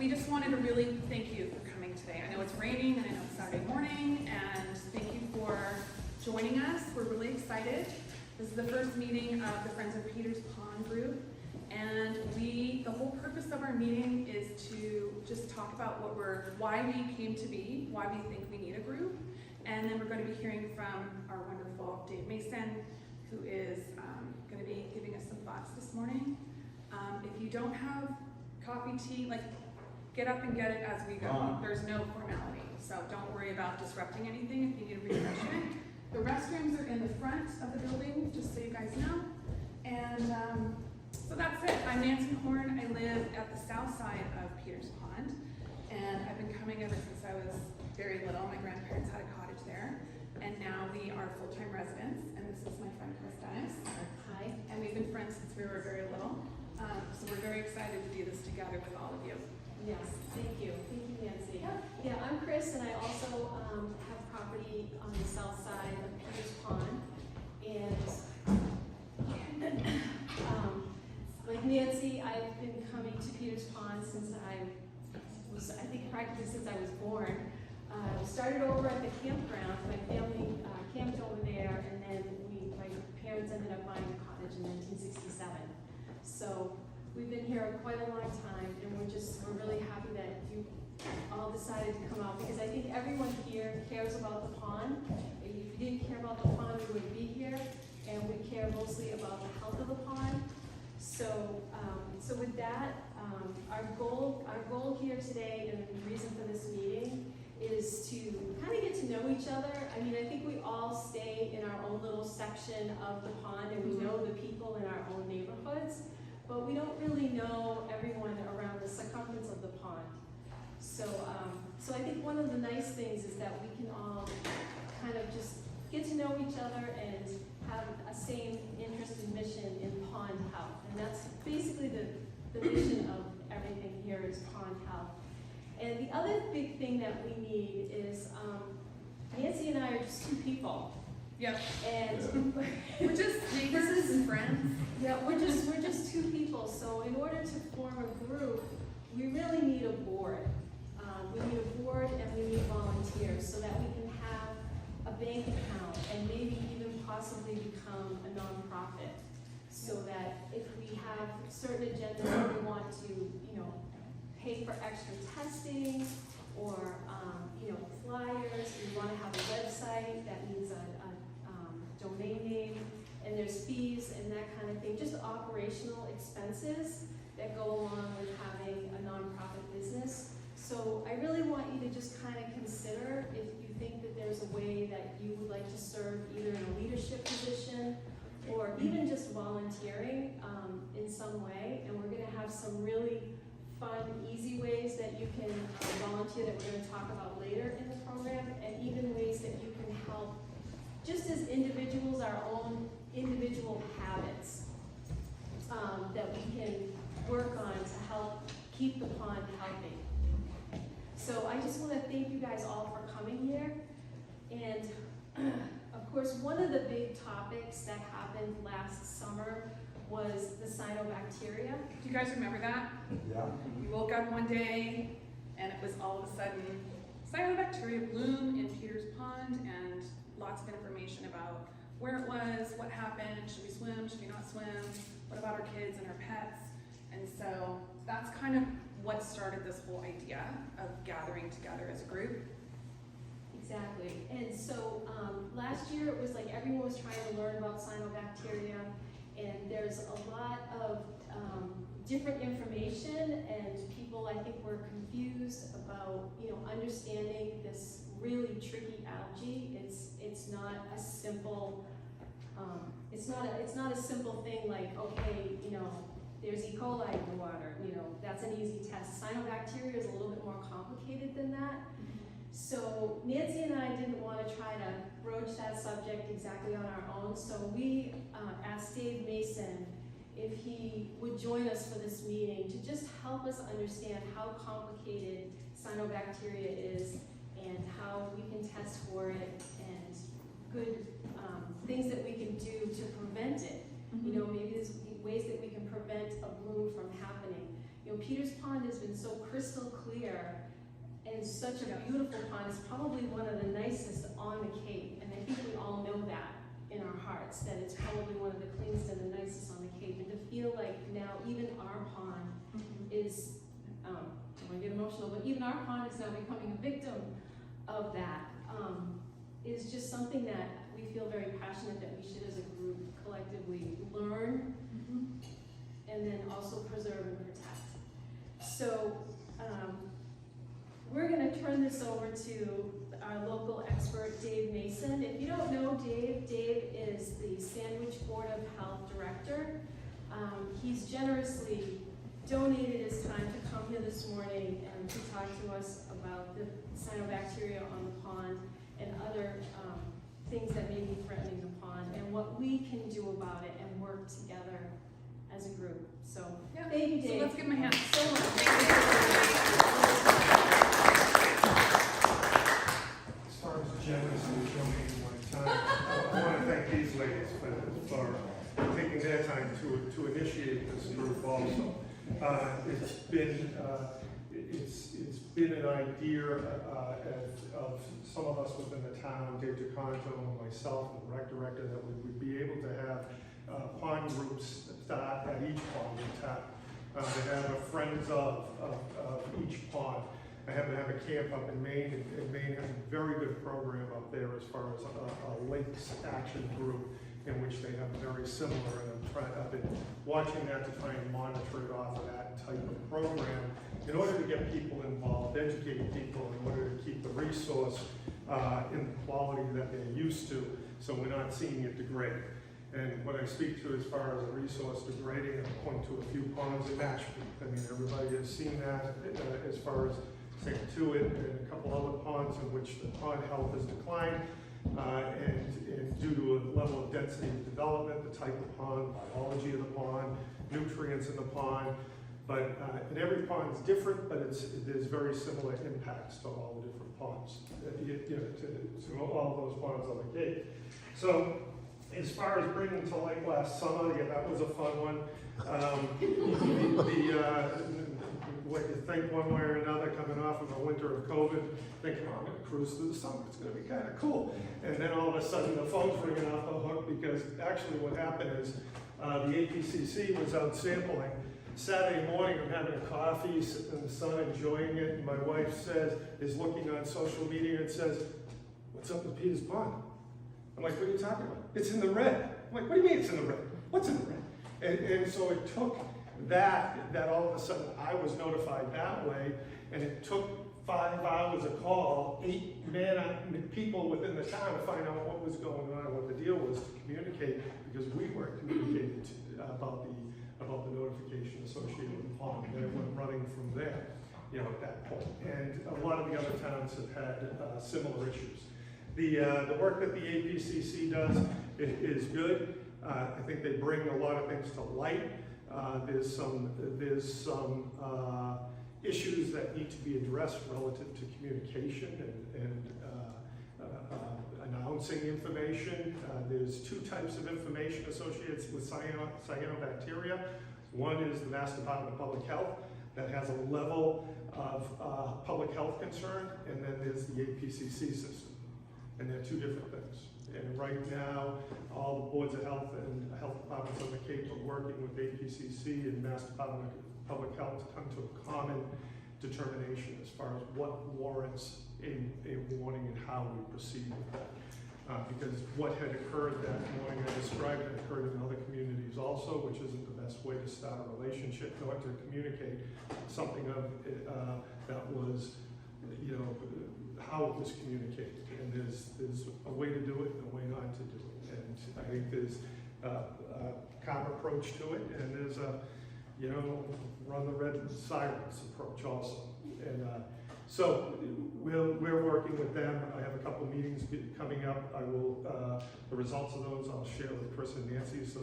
we just wanted to really thank you for coming today. I know it's raining and I know it's Saturday morning, and thank you for joining us. We're really excited. This is the first meeting of the Friends of Peters Pond group, and the whole purpose of our meeting is to just talk about why we came to be, why we think we need a group, and then we're going to be hearing from our wonderful Dave Mason, who is going to be giving us some thoughts this morning. If you don't have coffee, tea, get up and get it as we go. There's no formality, so don't worry about disrupting anything if you need a refreshment. The restrooms are in the front of the building, just so you guys know. And so that's it. I'm Nancy Horn. I live at the south side of Peters Pond, and I've been coming ever since I was very little. My grandparents had a cottage there, and now we are full-time residents. And this is my friend Chris Dennis. Hi. And we've been friends since we were very little. So we're very excited to do this together with all of you. Yes, thank you. Thank you, Nancy. Yeah, I'm Chris, and I also have property on the south side of Peters Pond. And like Nancy, I've been coming to Peters Pond since I think practically since I was born. Started over at the campground. My family camped over there, and then my parents ended up buying a cottage in 1967. So we've been here quite a long time, and we're really happy that you all decided to come out, because I think everyone here cares about the pond. If you didn't care about the pond, you wouldn't be here, and we care mostly about the health of the pond. So, so with that, our goal here today, and the reason for this meeting, is to kind of get to know each other. I mean, I think we all stay in our own little section of the pond, and we know the people in our own neighborhoods, but we don't really know everyone around the circumference of the pond. So, so I think one of the nice things is that we can all kind of just get to know each other and have a same interest and mission in pond health. And that's basically the mission of everything here is pond health. And the other big thing that we need is, Nancy and I are just two people. Yep. And we're just neighbors and friends. Yeah, we're just two people. So in order to form a group, we really need a board. We need a board, and we need volunteers so that we can have a bank account and maybe even possibly become a nonprofit. So that if we have certain agendas that we want to, pay for extra testing or flyers, we want to have a website that needs a domain name, and there's fees and that kind of thing, just operational expenses that go along with having a nonprofit business. So I really want you to just kind of consider if you think that there's a way that you would like to serve either in a leadership position or even just volunteering in some way. And we're going to have some really fun, easy ways that you can volunteer that we're going to talk about later in the program, and even ways that you can help just as individuals, our own individual habits that we can work on to help keep the pond healthy. So I just want to thank you guys all for coming here. And of course, one of the big topics that happened last summer was the cyanobacteria. Do you guys remember that? Yeah. We woke up one day and it was all of a sudden cyanobacteria bloom in Peters Pond, and lots of information about where it was, what happened, should we swim, should we not swim, what about our kids and our pets. And so that's kind of what started this whole idea of gathering together as a group. Exactly. And so last year it was like everyone was trying to learn about cyanobacteria, and there's a lot of different information, and people, I think, were confused about understanding this really tricky algae. It's not a simple it's not a simple thing like, okay, there's E. coli in the water, that's an easy test. Cyanobacteria is a little bit more complicated than that. So Nancy and I didn't want to try to broach that subject exactly on our own, so we asked Dave Mason if he would join us for this meeting to just help us understand how complicated cyanobacteria is and how we can test for it and good things that we can do to prevent it. Maybe there's ways that we can prevent a bloom from happening. Peters Pond has been so crystal and such a beautiful pond. It's probably one of the nicest on the Cape, and I think we all know that in our hearts, that it's probably one of the cleanest and the nicest on the Cape. And to feel like now even our pond is, I don't want to get emotional, but even our pond is now becoming a victim of that, is just something that we feel very passionate that we should as a group collectively learn and then also preserve and protect. So we're going to turn this over to our local expert, Dave Mason. If you don't know Dave, Dave is the Sandwich Board of Health Director. He's generously donated his time to come here this morning and to talk to us about the cyanobacteria on the pond and other things that may be threatening the pond and what we can do about it and work together as a group. So, yeah. Thank you, Dave. So let's give him a hand. So much. As far as generously donating my time, I want to thank these ladies for taking their time to initiate this group also. It's been an idea of some of us within the town, Dave DeConto and myself, and the rec director, that we would be able to have pond groups start at each pond in town. To have a friends of each pond. I happen to have a camp up in Maine, and Maine has a very good program up there as far as a lakes action group in which they have very similar, and I've been watching that to try and monitor it off of that type of program in order to get people involved, educate people, in order to keep the resource in the quality that they're used to, so we're not seeing it degrade. And what I speak to as far as a resource degrading, I point to a few ponds in Mashpee. I mean, everybody has seen that as far as St. Tuit and a couple other ponds in which the pond health has declined, and due to a level of density of development, the type of pond, biology of the pond, nutrients in the pond. But and every pond is different, but there's very similar impacts to all the different ponds, to all those ponds on the Cape. So, as far as bringing to light last summer, yeah, that was a fun one. What you think one way or another, coming off of a winter of COVID, thinking, oh, I'm going to cruise through the summer, it's going to be kind of cool. And then all of a sudden the phone's ringing off the hook, because actually what happened is the APCC was out sampling. Saturday morning, I'm having a coffee, sitting in the sun, enjoying it, and my wife is looking on social media and says, what's up with Peters Pond? I'm like, what are you talking about? It's in the red. I'm like, what do you mean it's in the red? What's in the red? And so it took that all of a sudden I was notified that way, and it took 5 hours of call, 8 people within the town to find out what was going on, what the deal was, to communicate, because we weren't communicated about the notification associated with the pond, and it went running from there, at that point. And a lot of the other towns have had similar issues. The work that the APCC does is good. I think they bring a lot of things to light. There's some issues that need to be addressed relative to communication and announcing information. There's 2 types of information associated with cyanobacteria. One is the Mass Department of Public Health that has a level of public health concern, and then there's the APCC system. And they're 2 different things. And right now, all the boards of health and health departments on the Cape are working with APCC and Mass Department of Public Health to come to a common determination as far as what warrants a warning and how we proceed with that. Because what had occurred that morning, I described, had occurred in other communities also, which isn't the best way to start a relationship, nor to communicate something of that was, how it was communicated. And there's a way to do it and a way not to do it. And I think there's a calm approach to it, and there's a, run the red sirens approach also. And so we're working with them. I have a couple of meetings coming up. I will, the results of those I'll share with Chris and Nancy, so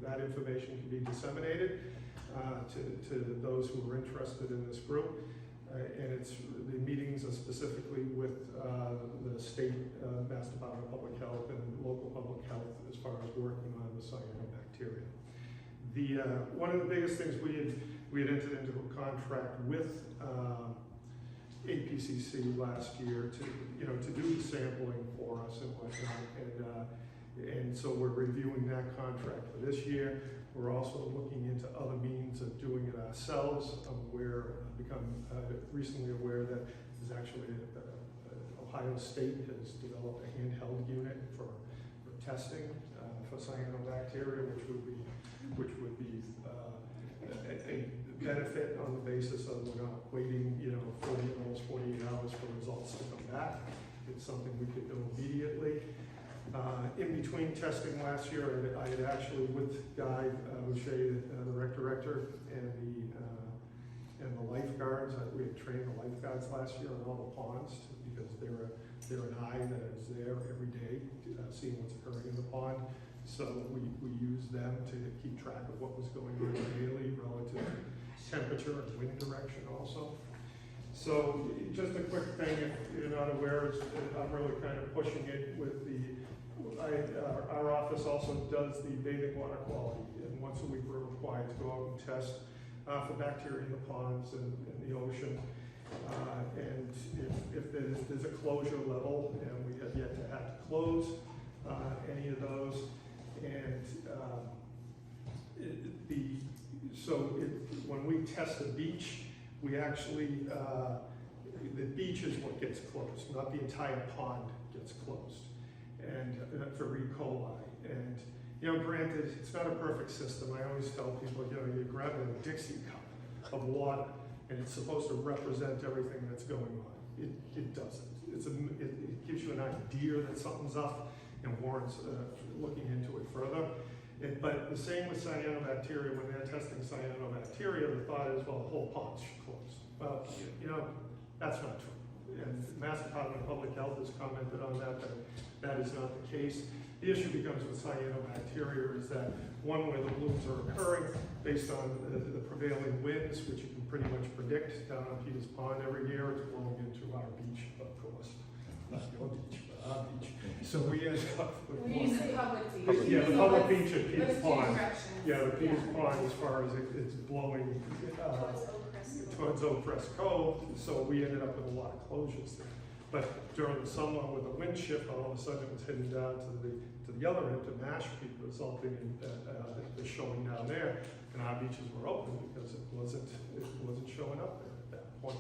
that information can be disseminated to those who are interested in this group. And the meetings are specifically with the state Mass Department of Public Health and local public health as far as working on the cyanobacteria. One of the biggest things we had entered into a contract with APCC last year to do the sampling for us and whatnot, and so we're reviewing that contract for this year. We're also looking into other means of doing it ourselves. I've become recently aware that there's actually Ohio State has developed a handheld unit for testing for cyanobacteria, which would be a benefit on the basis of we're not waiting, almost 48 hours for results to come back. It's something we could do immediately. In between testing last year, I had actually, with Guy Boucher, the rec director, and the lifeguards, we had trained the lifeguards last year on all the ponds because they're an eye that is there every day, seeing what's occurring in the pond. So we used them to keep track of what was going on daily relative to temperature and wind direction also. So just a quick thing, if you're not aware, I'm really kind of pushing it with our office also does the bathing water quality, and once a week we're required to go out and test for bacteria in the ponds and in the ocean. And if there's a closure level, and we have yet to have to close any of those, and when we test the beach, we actually, the beach is what gets closed, not the entire pond gets closed, and for E. coli. And granted, it's not a perfect system. I always tell people, you're grabbing a Dixie cup of water, and it's supposed to represent everything that's going on. It doesn't. It gives you an idea that something's up and warrants looking into it further. But the same with cyanobacteria. When they're testing cyanobacteria, the thought is, well, the whole pond should close. Well, that's not true. And the Mass Department of Public Health has commented on that is not the case. The issue becomes with cyanobacteria is that one, where the blooms are occurring based on the prevailing winds, which you can pretty much predict down on Peters Pond every year. It's blowing into our beach, of course. Not your beach, but our beach. So we end up with We use the public beach. yeah, the public beach at Peters Those two Pond. directions. Yeah, the Peters Pond, as far as it's blowing towards Oak Crest Cove, so we ended up with a lot of closures there. But during the summer, with the wind shift, all of a sudden it was heading down to the other end, to Mashpee, resulting in the showing down there, and our beaches were open because it wasn't showing up there at that point.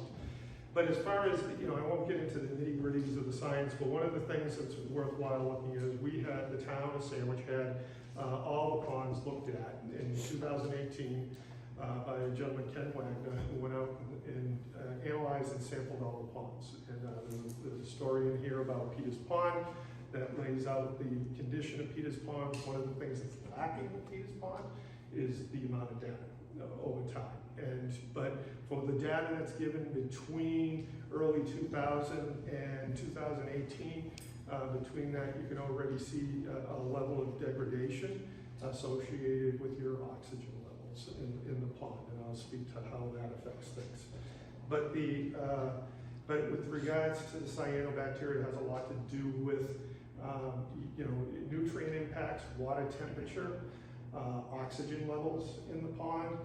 But as far as, I won't get into the nitty-gritties of the science, but one of the things that's worthwhile looking at is the town of Sandwich had all the ponds looked at in 2018 by a gentleman, Ken Wagner, who went out and analyzed and sampled all the ponds. And there's a story in here about Peters Pond that lays out the condition of Peters Pond. One of the things that's lacking with Peters Pond is the amount of data over time. But for the data that's given between early 2000 and 2018, between that you can already see a level of degradation associated with your oxygen levels in the pond, and I'll speak to how that affects things. But with regards to the cyanobacteria, it has a lot to do with nutrient impacts, water temperature, oxygen levels in the pond.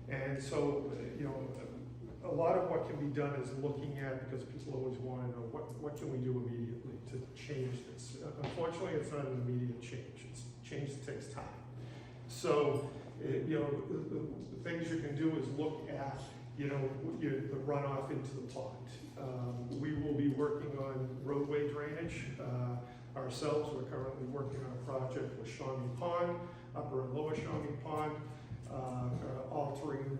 And so, a lot of what can be done is looking at, because people always want to know what can we do immediately to change this. Unfortunately, it's not an immediate change. It's change that takes time. So, the things you can do is look at, the runoff into the pond. We will be working on roadway drainage ourselves. We're currently working on a project with Shawnee Pond, Upper and Lower Shawnee Pond, altering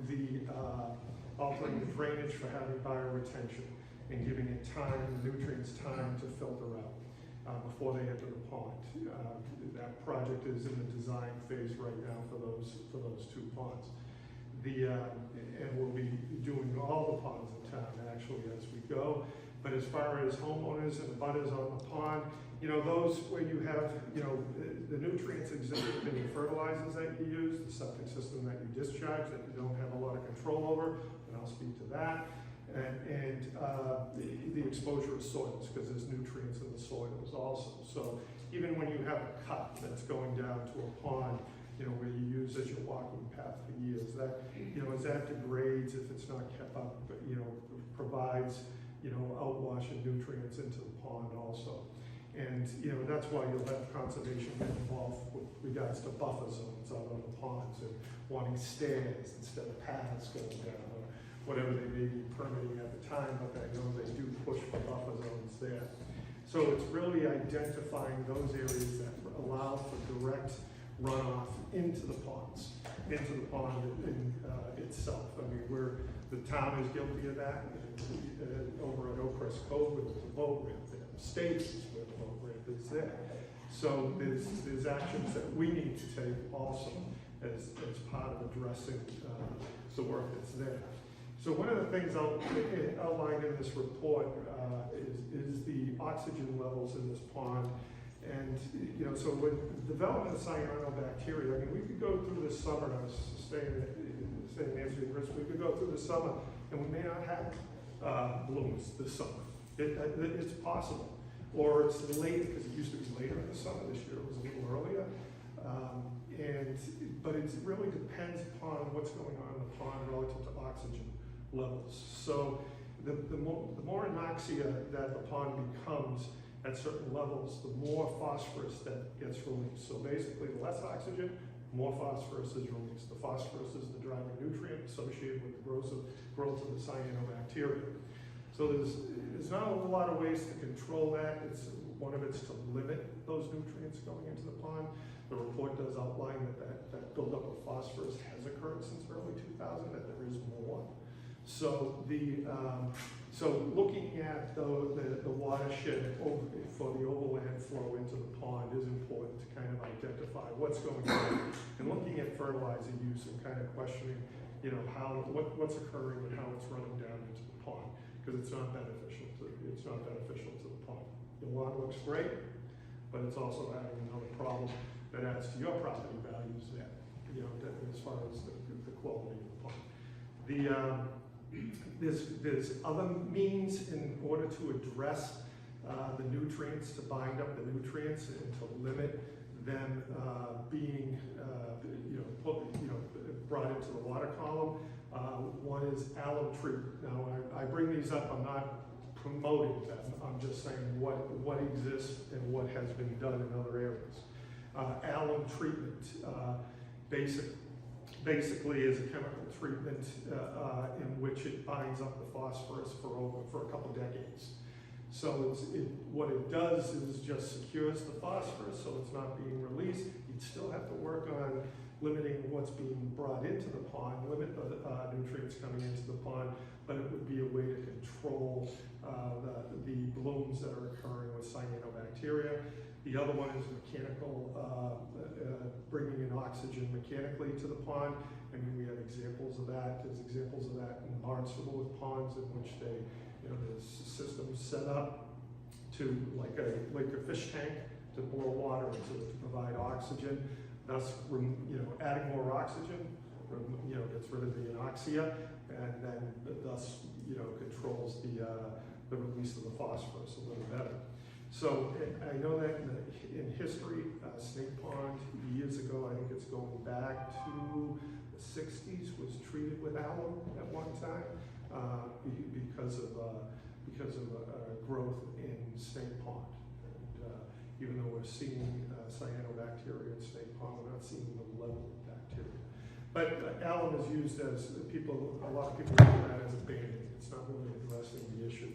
the drainage for having bioretention and giving it time, the nutrients time to filter out before they enter the pond. That project is in the design phase right now for those two ponds. And we'll be doing all the ponds in town actually as we go. But as far as homeowners and abutters on the pond, those where you have, the nutrients exist in the fertilizers that you use, the septic system that you discharge that you don't have a lot of control over, and I'll speak to that, and the exposure of soils, because there's nutrients in the soils also. So even when you have a cut that's going down to a pond, where you use as your walking path for years, that, as that degrades, if it's not kept up, provides outwash of nutrients into the pond also. And, that's why you'll have conservation get involved with regards to buffer zones out on the ponds and wanting stairs instead of paths going down or whatever they may be permitting at the time, but I know they do push for buffer zones there. So it's really identifying those areas that allow for direct runoff into the ponds, into the pond itself. I mean, the town is guilty of that. Over at Oak Crest Cove, where there's a boat ramp there, States where the boat ramp is there. So there's actions that we need to take also as part of addressing the work that's there. So one of the things I'll outline in this report is the oxygen levels in this pond. And, so with the development of cyanobacteria, I mean, we could go through this summer, and I was saying Nancy and Chris, we could go through the summer and we may not have blooms this summer. It's possible. Or it's later, because it used to be later in the summer. This year it was a little earlier. But it really depends upon what's going on in the pond relative to oxygen levels. So the more anoxia that the pond becomes at certain levels, the more phosphorus that gets released. So basically, the less oxygen, more phosphorus is released. The phosphorus is the driving nutrient associated with the growth of the cyanobacteria. So there's not a whole lot of ways to control that. One of it's to limit those nutrients going into the pond. The report does outline that buildup of phosphorus has occurred since early 2000, that there is more. So looking at the watershed for the overland flow into the pond is important to kind of identify what's going on, and looking at fertilizer use and kind of questioning, what's occurring and how it's running down into the pond, because it's not beneficial to the pond. The lawn looks great, but it's also having another problem that adds to your property values there, as far as the quality of the pond. There's other means in order to address the nutrients, to bind up the nutrients and to limit them being brought into the water column. One is alum treatment. Now, I bring these up, I'm not promoting them, I'm just saying what exists and what has been done in other areas. Alum treatment basically is a chemical treatment in which it binds up the phosphorus for a couple decades. So what it does is just secures the phosphorus, so it's not being released. You'd still have to work on limiting what's being brought into the pond, limit the nutrients coming into the pond, but it would be a way to control the blooms that are occurring with cyanobacteria. The other one is mechanical, bringing in oxygen mechanically to the pond. I mean, we have examples of that. There's examples of that in Barnstable with ponds in which there's systems set up to, like a fish tank, to blow water into it to provide oxygen. Thus, adding more oxygen, gets rid of the anoxia, and then thus, controls the release of the phosphorus a little better. So I know that in history, Snake Pond years ago, I think it's going back to the 60s, was treated with alum at one time because of growth in Snake Pond. And even though we're seeing cyanobacteria in Snake Pond, we're not seeing the level of bacteria. But alum is used as a lot of people use that as a band-aid. It's not really addressing the issue.